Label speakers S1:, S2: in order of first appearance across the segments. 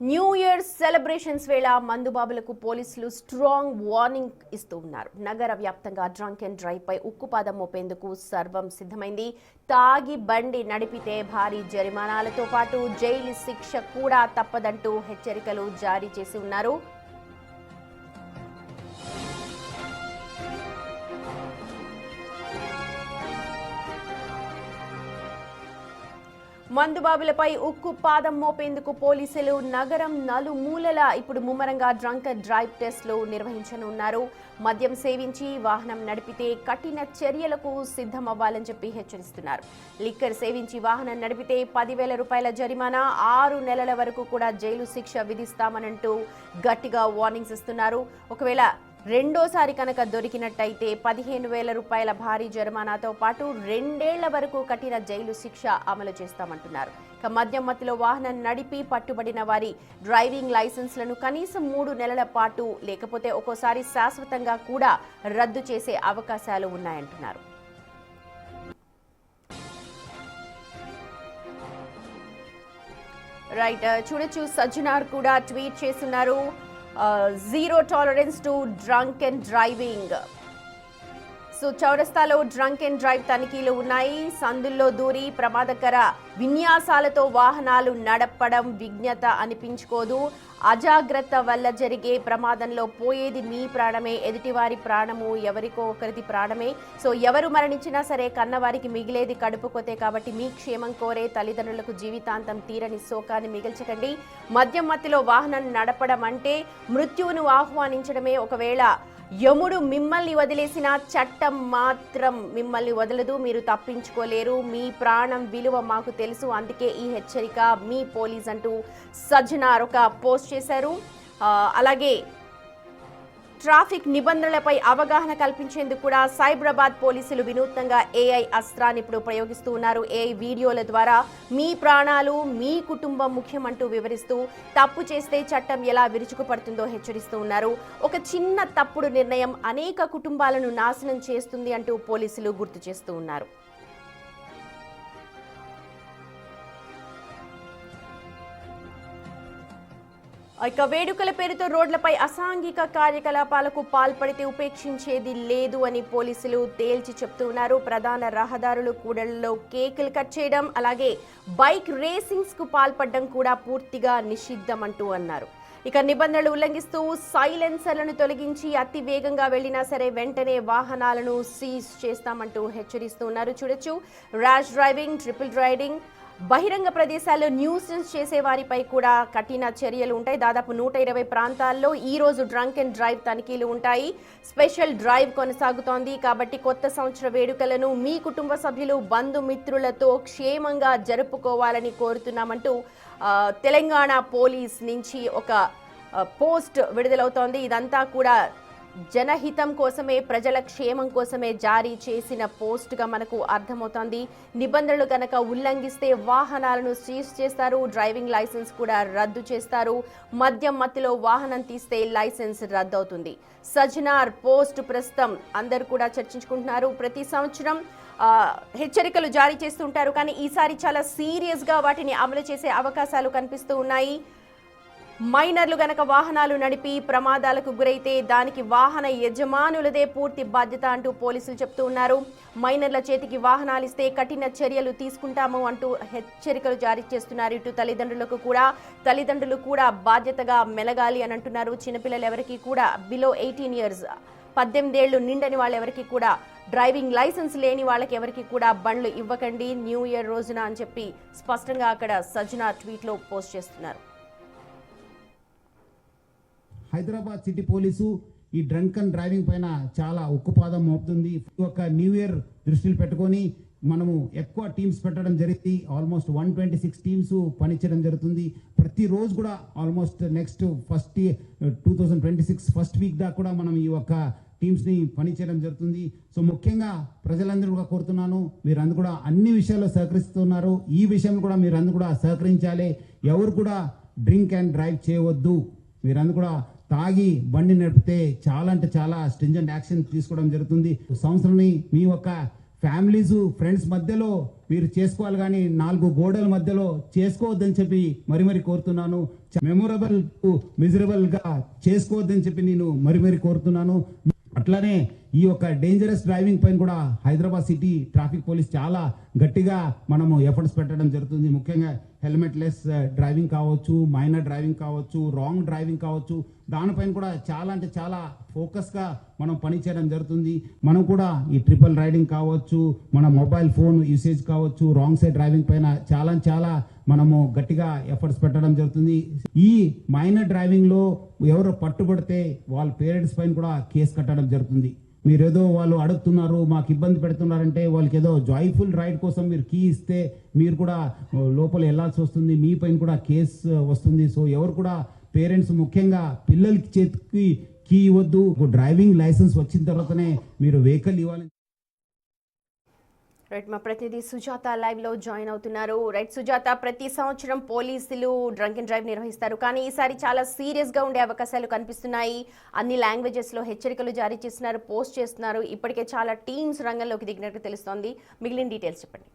S1: New year celebrations వేళ మందుబాబులకు పోలీసులు strong warning ఇస్తూ ఉన్నారు. నగర వ్యాప్తంగా డ్రంక్ అండ్ డ్రైవ్ పై ఉక్కుపాదం మోపేందుకు సర్వం సిద్ధమైంది. తాగి బండి నడిపితే భారీ జరిమానాలతో పాటు జైలు శిక్ష కూడా తప్పదంటూ హెచ్చరికలు జారీ చేసి ఉన్నారు. మందుబాబులపై ఉక్కు పాదం మోపేందుకు పోలీసులు నగరం నలుమూలల ఇప్పుడు ముమ్మరంగా డ్రంక్ అండ్ డ్రైవ్ టెస్టులు నిర్వహించనున్నారు. మద్యం సేవించి వాహనం నడిపితే కఠిన చర్యలకు సిద్ధమవ్వాలని చెప్పి హెచ్చరిస్తున్నారు. లిక్కర్ సేవించి వాహనం నడిపితే 10,000 రూపాయల జరిమానా, 6 నెలల వరకు కూడా జైలు శిక్ష విధిస్తామనంటూ గట్టిగా వార్నింగ్స్ ఇస్తున్నారు. ఒకవేళ రెండోసారి కనుక దొరికినట్టయితే 15,000 రూపాయల భారీ జరిమానాతో పాటు 2 ఏళ్ల వరకు కఠిన జైలు శిక్ష అమలు చేస్తామంటున్నారు. ఇక మద్యం మత్తులో వాహనం నడిపి పట్టుబడిన వారి డ్రైవింగ్ లైసెన్స్లను కనీసం 3 నెలల పాటు లేకపోతే ఒక్కోసారి శాశ్వతంగా కూడా రద్దు చేసే అవకాశాలు ఉన్నాయంటున్నారు. రైట్, చూడొచ్చు సజ్జనార్ కూడా ట్వీట్ చేస్తున్నారు. Zero tolerance to drunk and driving. So చౌరస్తాలో డ్రంక్ అండ్ డ్రైవ్ తనిఖీలు ఉన్నాయి. సందుల్లో దూరి ప్రమాదకర విన్యాసాలతో వాహనాలు నడపడం విజ్ఞత అనిపించుకోదు. అజాగ్రత్త వల్ల జరిగే ప్రమాదంలో పోయేది మీ ప్రాణమే, ఎదుటివారి ప్రాణము ఎవరికో ఒకరిది ప్రాణమే. సో ఎవరు మరణించినా సరే కన్నవారికి మిగిలేది కడుపు కొతే. కాబట్టి మీ క్షేమం కోరే తల్లిదండ్రులకు జీవితాంతం తీరని శోకాన్ని మిగిల్చకండి. మద్యం మత్తులో వాహనం నడపడం అంటే మృత్యువును ఆహ్వానించడమే. ఒకవేళ యముడు మిమ్మల్ని వదిలేసిన చట్టం మాత్రం మిమ్మల్ని వదలదు. మీరు తప్పించుకోలేరు. మీ ప్రాణం విలువ మాకు తెలుసు, అందుకే ఈ హెచ్చరిక మీ పోలీస్ అంటూ సజ్జనార్ ఒక పోస్ట్ చేశారు. అలాగే ట్రాఫిక్ నిబంధనలపై అవగాహన కల్పించేందుకు కూడా సైబరాబాద్ పోలీసులు వినూత్నంగా ఏఐ అస్త్రాన్ని ఇప్పుడు ప్రయోగిస్తూ ఉన్నారు. ఏఐ వీడియోల ద్వారా మీ ప్రాణాలు మీ కుటుంబం ముఖ్యమంటూ వివరిస్తూ తప్పు చేస్తే చట్టం ఎలా విరుచుకుపడుతుందో హెచ్చరిస్తూ ఉన్నారు. ఒక చిన్న తప్పుడు నిర్ణయం అనేక కుటుంబాలను నాశనం చేస్తుంది అంటూ పోలీసులు గుర్తు చేస్తూ ఉన్నారు. ఇక వేడుకల పేరుతో రోడ్లపై అసాంఘిక కార్యకలాపాలకు పాల్పడితే ఉపేక్షించేది లేదు అని పోలీసులు తేల్చి చెప్తూ ఉన్నారు. ప్రధాన రహదారులు కూడళ్లలో కేకులు కట్ చేయడం, అలాగే బైక్ రేసింగ్స్ కు పాల్పడడం కూడా పూర్తిగా నిషిద్ధం అంటూ అన్నారు. ఇక నిబంధనలు ఉల్లంఘిస్తూ సైలెన్సర్లను తొలగించి అతి వేగంగా వెళ్లినా సరే వెంటనే వాహనాలను సీజ్ చేస్తామంటూ హెచ్చరిస్తూ ఉన్నారు. చూడొచ్చు, ర్యాష్ డ్రైవింగ్, ట్రిపుల్ రైడింగ్, బహిరంగ ప్రదేశాల్లో న్యూసెన్స్ చేసే వారిపై కూడా కఠిన చర్యలు ఉంటాయి. దాదాపు 120 ప్రాంతాల్లో ఈ రోజు డ్రంక్ అండ్ డ్రైవ్ తనిఖీలు ఉంటాయి. స్పెషల్ డ్రైవ్ కొనసాగుతోంది. కాబట్టి కొత్త సంవత్సర వేడుకలను మీ కుటుంబ సభ్యులు బంధుమిత్రులతో క్షేమంగా జరుపుకోవాలని కోరుతున్నామంటూ తెలంగాణ పోలీస్ నుంచి ఒక పోస్ట్ విడుదలవుతోంది. ఇదంతా కూడా జనహితం కోసమే, ప్రజల క్షేమం కోసమే జారీ చేసిన పోస్ట్గా మనకు అర్థమవుతోంది. నిబంధనలు కనుక ఉల్లంఘిస్తే వాహనాలను సీజ్ చేస్తారు, డ్రైవింగ్ లైసెన్స్ కూడా రద్దు చేస్తారు. మద్యం మత్తులో వాహనం తీస్తే లైసెన్స్ రద్దు అవుతుంది. సజ్జనార్ పోస్ట్ ప్రస్తుతం అందరూ కూడా చర్చించుకుంటున్నారు. ప్రతి సంవత్సరం హెచ్చరికలు జారీ చేస్తుంటారు, కానీ ఈసారి చాలా సీరియస్గా వాటిని అమలు చేసే అవకాశాలు కనిపిస్తూ ఉన్నాయి. మైనర్లు గనక వాహనాలు నడిపి ప్రమాదాలకు గురైతే దానికి వాహన యజమానులదే పూర్తి బాధ్యత అంటూ పోలీసులు చెప్తూ ఉన్నారు. మైనర్ల చేతికి వాహనాలు ఇస్తే కఠిన చర్యలు తీసుకుంటాము అంటూ హెచ్చరికలు జారీ చేస్తున్నారు. ఇటు తల్లిదండ్రులు కూడా బాధ్యతగా మెలగాలి అని అంటున్నారు. చిన్నపిల్లలు ఎవరికి కూడా బిలో 18 ఇయర్స్ 18 ఏళ్లు నిండని వాళ్ళెవరికి కూడా, డ్రైవింగ్ లైసెన్స్ లేని వాళ్ళకి ఎవరికి కూడా బండ్లు ఇవ్వకండి న్యూ ఇయర్ రోజున అని చెప్పి స్పష్టంగా అక్కడ సజ్జనా ట్వీట్లో పోస్ట్ చేస్తున్నారు.
S2: హైదరాబాద్ సిటీ పోలీసు ఈ డ్రంక్ అండ్ డ్రైవింగ్ పైన చాలా ఉక్కుపాదం మోపుతుంది. ఒక న్యూ ఇయర్ దృష్టిలో పెట్టుకొని మనము ఎక్కువ టీమ్స్ పెట్టడం జరిగింది. ఆల్మోస్ట్ 126 టీమ్స్ పనిచేయడం జరుగుతుంది. ప్రతిరోజు కూడా ఆల్మోస్ట్ నెక్స్ట్ 2026 ఫస్ట్ వీక్ దాకా కూడా మనం ఈ యొక్క టీమ్స్ని పనిచేయడం జరుగుతుంది. సో ముఖ్యంగా ప్రజలందరూ కూడా కోరుతున్నాను, మీరందరూ కూడా అన్ని విషయాల్లో సహకరిస్తున్నారు. ఈ విషయంలో కూడా మీరందరూ కూడా సహకరించాలి. ఎవరు కూడా డ్రింక్ అండ్ డ్రైవ్ చేయవద్దు. మీరందరూ కూడా తాగి బండి నడిపితే చాలా అంటే చాలా స్ట్రింజెంట్ యాక్షన్ తీసుకోవడం జరుగుతుంది. సంవత్సరాన్ని మీ యొక్క ఫ్యామిలీస్ ఫ్రెండ్స్ మధ్యలో మీరు చేసుకోవాలి, కానీ 4 గోడల మధ్యలో చేసుకోవద్దని చెప్పి మరి కోరుతున్నాను. మెమొరబుల్ మిజరబుల్ గా చేసుకోవద్దని చెప్పి నేను మరి కోరుతున్నాను. అట్లానే ఈ యొక్క డేంజరస్ డ్రైవింగ్ పైన కూడా హైదరాబాద్ సిటీ ట్రాఫిక్ పోలీస్ చాలా గట్టిగా మనము ఎఫర్ట్స్ పెట్టడం జరుగుతుంది. ముఖ్యంగా హెల్మెట్ లెస్ డ్రైవింగ్ కావచ్చు, మైనర్ డ్రైవింగ్ కావచ్చు, రాంగ్ డ్రైవింగ్ కావచ్చు, దానిపైన కూడా చాలా అంటే చాలా ఫోకస్గా మనం పనిచేయడం జరుగుతుంది. మనం కూడా ఈ ట్రిపుల్ రైడింగ్ కావచ్చు, మన మొబైల్ ఫోన్ యూసేజ్ కావచ్చు, రాంగ్ సైడ్ డ్రైవింగ్ పైన చాలా మనము గట్టిగా ఎఫర్ట్స్ పెట్టడం జరుగుతుంది. ఈ మైనర్ డ్రైవింగ్ లో ఎవరు పట్టుబడితే వాళ్ళ పేరెంట్స్ పైన కూడా కేసు కట్టడం జరుగుతుంది. మీరేదో వాళ్ళు అడుగుతున్నారు, మాకు ఇబ్బంది పెడుతున్నారంటే వాళ్ళకి ఏదో జాయ్ఫుల్ రైడ్ కోసం మీరు కీ ఇస్తే మీరు కూడా లోపల వెళ్లాల్సి వస్తుంది, మీ పైన కూడా కేసు వస్తుంది. సో ఎవరు కూడా పేరెంట్స్ ముఖ్యంగా పిల్లలకి చేతికి కీ ఇవ్వద్దు. డ్రైవింగ్ లైసెన్స్ వచ్చిన తర్వాతనే మీరు వెహికల్ ఇవ్వాలి.
S1: రైట్, మా ప్రతినిధి సుజాత లైవ్ లో జాయిన్ అవుతున్నారు. రైట్ సుజాత, ప్రతి సంవత్సరం పోలీసులు డ్రంక్ అండ్ డ్రైవ్ నిర్వహిస్తారు, కానీ ఈసారి చాలా సీరియస్ గా ఉండే అవకాశాలు కనిపిస్తున్నాయి. అన్ని లాంగ్వేజెస్ లో హెచ్చరికలు జారీ చేస్తున్నారు, పోస్ట్ చేస్తున్నారు. ఇప్పటికే చాలా టీమ్స్ రంగంలోకి దిగినట్టు తెలుస్తోంది. మిగిలిన డీటెయిల్స్ చెప్పండి.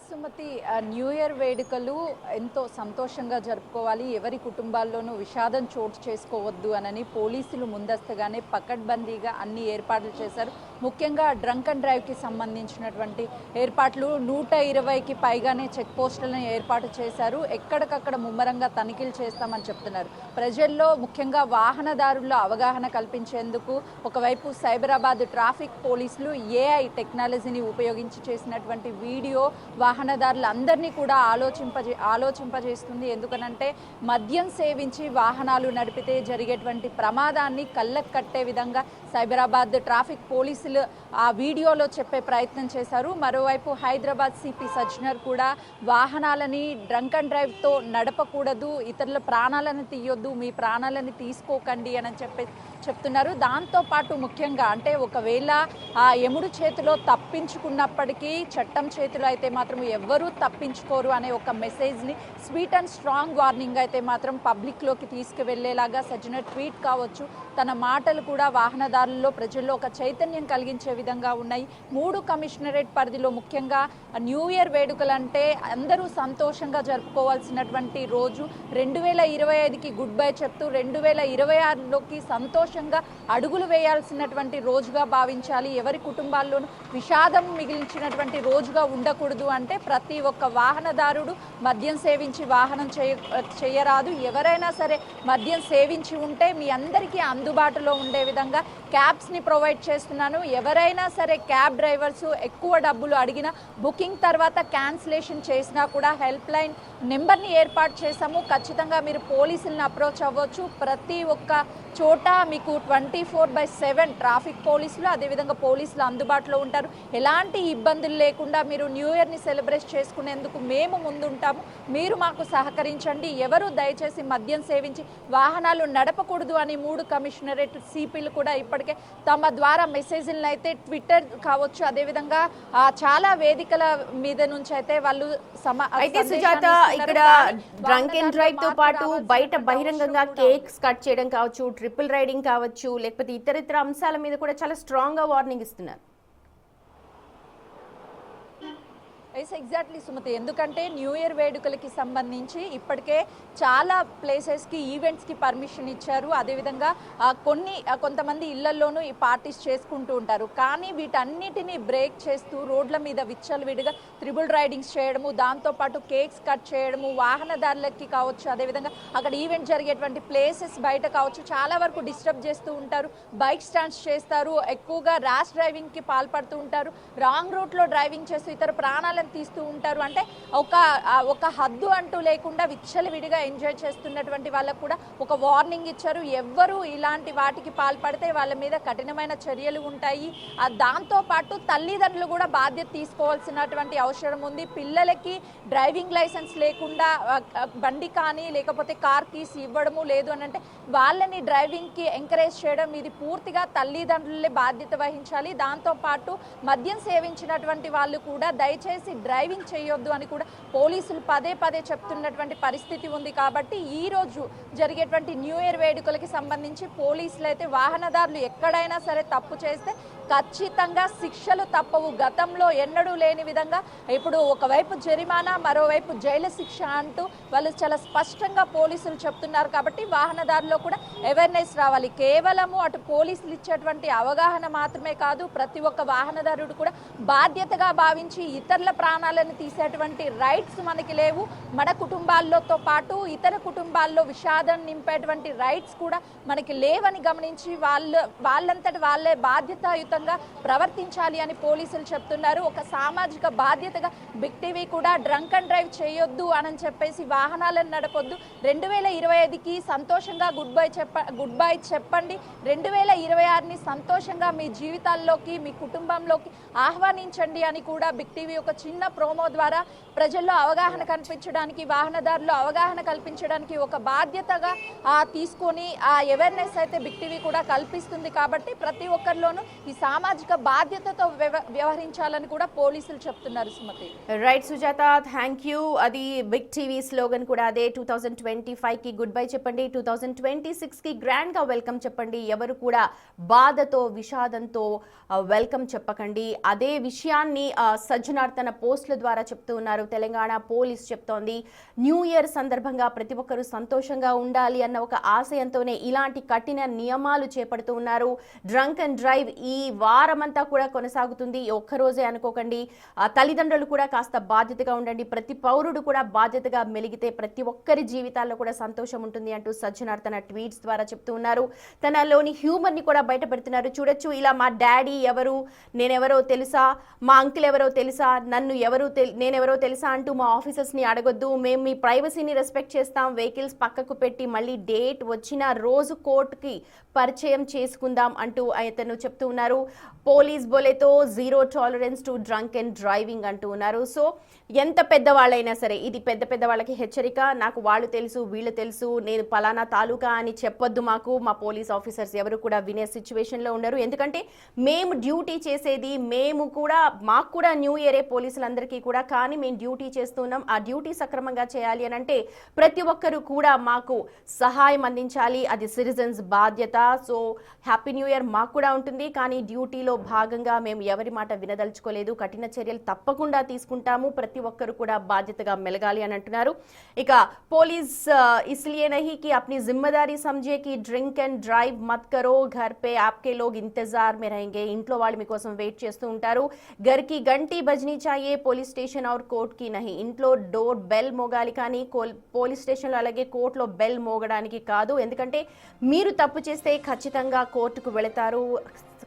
S3: సుమతి, న్యూ ఇయర్ వేడుకలు ఎంతో సంతోషంగా జరుపుకోవాలి, ఎవరి కుటుంబాల్లోనూ విషాదం చోటు చేసుకోవద్దు అని పోలీసులు ముందస్తుగానే పకడ్బందీగా అన్ని ఏర్పాట్లు చేశారు. ముఖ్యంగా డ్రంక్ అండ్ డ్రైవ్కి సంబంధించినటువంటి ఏర్పాట్లు 120కి పైగానే చెక్ పోస్టులను ఏర్పాటు చేశారు. ఎక్కడికక్కడ ముమ్మరంగా తనిఖీలు చేస్తామని చెప్తున్నారు. ప్రజల్లో ముఖ్యంగా వాహనదారుల్లో అవగాహన కల్పించేందుకు ఒకవైపు సైబరాబాద్ ట్రాఫిక్ పోలీసులు ఏఐ టెక్నాలజీని ఉపయోగించి చేసినటువంటి వీడియో వాహనదారులందరినీ కూడా ఆలోచింపజేస్తుంది. ఎందుకనంటే మద్యం సేవించి వాహనాలు నడిపితే జరిగేటువంటి ప్రమాదాన్ని కళ్ళకు కట్టే విధంగా సైబరాబాద్ ట్రాఫిక్ పోలీసులు ఆ వీడియోలో చెప్పే ప్రయత్నం చేశారు. మరోవైపు హైదరాబాద్ సిపి సజ్జనర్ కూడా వాహనాలని డ్రంక్ అండ్ డ్రైవ్తో నడపకూడదు, ఇతరుల ప్రాణాలను తీయొద్దు, మీ ప్రాణాలను తీసుకోకండి అని చెప్తున్నారు. దాంతోపాటు ముఖ్యంగా అంటే ఒకవేళ ఆ యముడు చేతిలో తప్పించుకున్నప్పటికీ చట్టం చేతిలో అయితే మాత్రం ఎవ్వరూ తప్పించుకోరు అనే ఒక మెసేజ్ని, స్వీట్ అండ్ స్ట్రాంగ్ వార్నింగ్ అయితే మాత్రం పబ్లిక్లోకి తీసుకువెళ్లేలాగా సజ్జనర్ ట్వీట్ కావచ్చు, తన మాటలు కూడా వాహనదారుల్లో ప్రజల్లో ఒక చైతన్యం కలిగించే విధంగా ఉన్నాయి. 3 కమిషనరేట్ పరిధిలో ముఖ్యంగా న్యూ ఇయర్ వేడుకలంటే అందరూ సంతోషంగా జరుపుకోవాల్సినటువంటి రోజు. 2025కి గుడ్ బై చెప్తూ 2026లోకి సంతోషంగా అడుగులు వేయాల్సినటువంటి రోజుగా భావించాలి. ఎవరి కుటుంబాల్లోనూ విషాదం మిగిలించినటువంటి రోజుగా ఉండకూడదు అంటే ప్రతి ఒక్క వాహనదారుడు మద్యం సేవించి వాహనం చేయరాదు. ఎవరైనా సరే మద్యం సేవించి ఉంటే మీ అందరికీ అందుబాటులో ఉండే విధంగా క్యాబ్స్ని ప్రొవైడ్ చేస్తున్నాను. ఎవరైనా సరే క్యాబ్ డ్రైవర్స్ ఎక్కువ డబ్బులు అడిగినా బుకింగ్ తర్వాత క్యాన్సిలేషన్ చేసినా కూడా హెల్ప్ లైన్ నెంబర్ని ఏర్పాటు చేశాము. ఖచ్చితంగా మీరు పోలీసులను అప్రోచ్ అవ్వచ్చు. ప్రతి ఒక్క చోట మీకు 24/7 ట్రాఫిక్ పోలీసులు అదేవిధంగా పోలీసులు అందుబాటులో ఉంటారు. ఎలాంటి ఇబ్బందులు లేకుండా మీరు న్యూ ఇయర్ని సెలబ్రేట్ చేసుకునేందుకు మేము ముందుంటాము. మీరు మాకు సహకరించండి. ఎవరు దయచేసి మద్యం సేవించి వాహనాలు నడపకూడదు అని 3 కమిషనరేట్ సిపిలు కూడా ఇప్పటికే తమ ద్వారా మెసేజ్లను అయితే ట్విట్టర్ కావచ్చు అదేవిధంగా చాలా వేదికల మీద నుంచి అయితే వాళ్ళు
S1: అయితే సుజాత, ఇక్కడ డ్రంక్ అండ్ డ్రైవ్ తో పాటు బయట బహిరంగంగా కేక్స్ కట్ చేయడం కావచ్చు, ట్రిపుల్ రైడింగ్ కావచ్చు, లేకపోతే ఇతర అంశాల మీద కూడా చాలా స్ట్రాంగ్ గా వార్నింగ్ ఇస్తున్నారు.
S3: ఎగ్జాక్ట్లీ సుమతి, ఎందుకంటే న్యూ ఇయర్ వేడుకలకి సంబంధించి ఇప్పటికే చాలా ప్లేసెస్కి ఈవెంట్స్కి పర్మిషన్ ఇచ్చారు. అదేవిధంగా కొంతమంది ఇళ్లల్లోనూ ఈ పార్టీస్ చేసుకుంటూ ఉంటారు. కానీ వీటన్నిటిని బ్రేక్ చేస్తూ రోడ్ల మీద విచ్చలవిడిగా త్రిబుల్ రైడింగ్స్ చేయడము, దాంతోపాటు కేక్స్ కట్ చేయడము, వాహనదారులకి కావచ్చు అదేవిధంగా అక్కడ ఈవెంట్ జరిగేటువంటి ప్లేసెస్ బయట కావచ్చు చాలా వరకు డిస్టర్బ్ చేస్తూ ఉంటారు. బైక్ స్టాండ్స్ చేస్తారు, ఎక్కువగా ర్యాష్ డ్రైవింగ్కి పాల్పడుతూ ఉంటారు, రాంగ్ రూట్లో డ్రైవింగ్ చేస్తూ ఇతర ప్రాణాలను తీస్తూ ఉంటారు. అంటే ఒక హద్దు అంటూ లేకుండా విచ్చలవిడిగా ఎంజాయ్ చేస్తున్నటువంటి వాళ్ళకు కూడా ఒక వార్నింగ్ ఇచ్చారు. ఎవ్వరూ ఇలాంటి వాటికి పాల్పడితే వాళ్ళ మీద కఠినమైన చర్యలు ఉంటాయి. దాంతోపాటు తల్లిదండ్రులు కూడా బాధ్యత తీసుకోవాల్సినటువంటి అవసరం ఉంది. పిల్లలకి డ్రైవింగ్ లైసెన్స్ లేకుండా బండి కానీ లేకపోతే కార్ కీస్ ఇవ్వడము లేదు అని అంటే వాళ్ళని డ్రైవింగ్కి ఎంకరేజ్ చేయడం ఇది పూర్తిగా తల్లిదండ్రులే బాధ్యత వహించాలి. దాంతోపాటు మద్యం సేవించినటువంటి వాళ్ళు కూడా దయచేసి చేసి డ్రైవింగ్ చేయొద్దు అని కూడా పోలీసులు పదే పదే చెప్తున్నటువంటి పరిస్థితి ఉంది. కాబట్టి ఈ రోజు జరిగేటువంటి న్యూ ఇయర్ వేడుకలకి సంబంధించి పోలీసులు అయితే వాహనదారులు ఎక్కడైనా సరే తప్పు చేస్తే ఖచ్చితంగా శిక్షలు తప్పవు. గతంలో ఎన్నడూ లేని విధంగా ఇప్పుడు ఒకవైపు జరిమానా, మరోవైపు జైలు శిక్ష అంటూ వాళ్ళు చాలా స్పష్టంగా పోలీసులు చెప్తున్నారు. కాబట్టి వాహనదారుల్లో కూడా అవేర్నెస్ రావాలి. కేవలము అటు పోలీసులు ఇచ్చేటువంటి అవగాహన మాత్రమే కాదు, ప్రతి ఒక్క వాహనదారుడు కూడా బాధ్యతగా భావించి ఇతరుల ప్రాణాలను తీసేటువంటి రైట్స్ మనకి లేవు. మన కుటుంబాల్లోతో పాటు ఇతర కుటుంబాల్లో విషాదం నింపేటువంటి రైట్స్ కూడా మనకి లేవని గమనించి వాళ్ళంతటి వాళ్ళే బాధ్యతాయుతంగా ప్రవర్తించాలి అని పోలీసులు చెప్తున్నారు. ఒక సామాజిక బాధ్యతగా బిగ్ టీవీ కూడా డ్రంక్ అండ్ డ్రైవ్ చేయొద్దు అని చెప్పేసి వాహనాలను నడపొద్దు. 2025కి సంతోషంగా గుడ్ బై చెప్పండి. 2026ని సంతోషంగా మీ జీవితాల్లోకి, మీ కుటుంబంలోకి ఆహ్వానించండి అని కూడా బిగ్ టీవీ ఒక చిన్న ప్రోమో ద్వారా ప్రజల్లో అవగాహన కల్పించడానికి, వాహనదారులు అవగాహన కల్పించడానికి ఒక బాధ్యతగా తీసుకొని ఆ అవేర్నెస్ అయితే బిగ్ టీవీ కూడా కల్పిస్తుంది. కాబట్టి ప్రతి ఒక్కరిలోనూ ఈ సామాజిక బాధ్యతతో వ్యవహరించాలని కూడా పోలీసులు చెప్తున్నారు. Sumathi.
S1: Right Sujatha, thank you. అది బిగ్ టీవీ స్లోగన్ కూడా అదే. 2025కి గుడ్ బై చెప్పండి, 2026కి గ్రాండ్గా వెల్కమ్ చెప్పండి. ఎవరు కూడా బాధతో, విషాదంతో వెల్కమ్ చెప్పకండి. అదే విషయాన్ని సజ్జనార్ తన పోస్టుల ద్వారా చెప్తూ ఉన్నారు. తెలంగాణ పోలీస్ చెప్తోంది, న్యూ ఇయర్ సందర్భంగా ప్రతి ఒక్కరూ సంతోషంగా ఉండాలి అన్న ఒక ఆశయంతోనే ఇలాంటి కఠిన నియమాలు చేపడుతూ ఉన్నారు. డ్రంక్ అండ్ డ్రైవ్ ఈ వారమంతా కూడా కొనసాగుతుంది. ఒక్కరోజే అనుకోకండి. తల్లిదండ్రులు కూడా కాస్త బాధ్యతగా ఉండండి. ప్రతి పౌరుడు కూడా బాధ్యతగా మెలిగితే ప్రతి ఒక్కరి జీవితాల్లో కూడా సంతోషం ఉంటుంది అంటూ సజ్జనార్ తన ట్వీట్స్ ద్వారా చెప్తూ ఉన్నారు. తనలోని హ్యూమర్ ని కూడా బయట పెడుతున్నారు. చూడొచ్చు, ఇలా మా డాడీ ఎవరు, నేనెవరో తెలుసా, మా అంకుల్ ఎవరో తెలుసా, నేనెవరో తెలుసా అంటూ మా ఆఫీసర్స్ ని అడగొద్దు. మేము మీ ప్రైవసీని రెస్పెక్ట్ చేస్తాం. వెహికల్స్ పక్కకు పెట్టి మళ్ళీ డేట్ వచ్చిన రోజు కోర్టుకి పరిచయం చేసుకుందాం అంటూ అతను చెప్తూ ఉన్నారు. పోలీస్ బోలేతో zero tolerance to drunk and driving అంటూ ఉన్నారు. సో ఎంత పెద్దవాళ్ళైనా సరే ఇది పెద్ద వాళ్ళకి హెచ్చరిక. నాకు వాళ్ళు తెలుసు, వీళ్ళు తెలుసు, నేను పలానా తాలూకా అని చెప్పొద్దు. మా పోలీస్ ఆఫీసర్స్ ఎవరు కూడా వినే సిచ్యువేషన్లో ఉండరు. ఎందుకంటే మేము డ్యూటీ చేసేది, మాకు కూడా న్యూ ఇయరే పోలీసులందరికీ కూడా. కానీ మేము డ్యూటీ చేస్తున్నాం. ఆ డ్యూటీ సక్రమంగా చేయాలి అని అంటే ప్రతి ఒక్కరు కూడా మాకు సహాయం అందించాలి. అది సిటిజన్స్ బాధ్యత. సో హ్యాపీ న్యూ ఇయర్ మాకు కూడా ఉంటుంది. కానీ డ్యూటీలో భాగంగా మేము ఎవరి మాట వినదలుచుకోలేదు. కఠిన చర్యలు తప్పకుండా తీసుకుంటాము. ప్రతి ఒక్కరు కూడా బాధ్యతగా మెలగాలి అని అంటున్నారు. ఇక పోలీస్ इसलिए नहीं कि अपनी जिम्मेदारी समझे कि ड्रिंक एंड ड्राइव मत करो, घर पे आपके लोग इंतजार में रहेंगे. ఇంట్లో వాళ్ళు మీకోసం వెయిట్ చేస్తూ ఉంటారు. घर की घंटी बजनी चाहिए, పోలీస్ స్టేషన్ और కోర్ట్ కి नहीं. ఇంట్లో డోర్ బెల్ మోగాలి కానీ పోలీస్ స్టేషన్లో అలాగే కోర్టులో బెల్ మోగడానికి కాదు. ఎందుకంటే మీరు తప్పు చేస్తే ఖచ్చితంగా కోర్టుకు వెళతారు,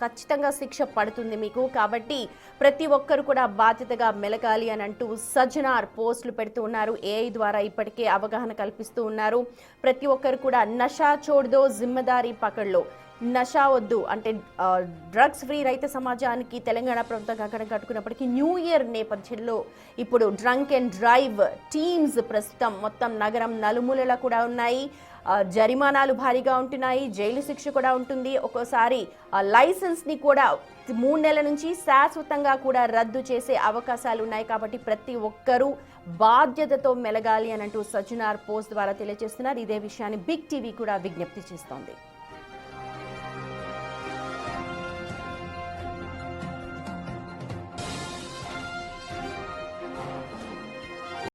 S1: ఖచ్చితంగా శిక్ష పడుతుంది మీకు. కాబట్టి ప్రతి ఒక్కరు కూడా బాధ్యతగా మెలగాలి అని అంటూ సజ్జనార్ పోస్టులు పెడుతూ ఉన్నారు. ఏఐ ద్వారా ఇప్పటికే అవగాహన కల్పిస్తూ ఉన్నారు. ప్రతి ఒక్కరు కూడా నషా చోడ్దో జిమ్మదారీ పకడ్లో, నషా వద్దు అంటే డ్రగ్స్ ఫ్రీ రైతు సమాజానికి తెలంగాణ ప్రభుత్వం కంకణం కట్టుకున్నప్పటికీ న్యూ ఇయర్ నేపథ్యంలో ఇప్పుడు డ్రంక్ అండ్ డ్రైవ్ టీమ్స్ ప్రస్తుతం మొత్తం నగరం నలుమూలలా కూడా ఉన్నాయి. జరిమానాలు భారీగా ఉంటున్నాయి, జైలు శిక్ష కూడా ఉంటుంది. ఒక్కోసారి లైసెన్స్ని కూడా 3 నెలల నుంచి శాశ్వతంగా కూడా రద్దు చేసే అవకాశాలు ఉన్నాయి. కాబట్టి ప్రతి ఒక్కరూ బాధ్యతతో మెలగాలి అని అంటూ సజ్జనార్ పోస్ట్ ద్వారా తెలియజేస్తున్నారు. ఇదే విషయాన్ని బిగ్ టీవీ కూడా విజ్ఞప్తి చేస్తోంది.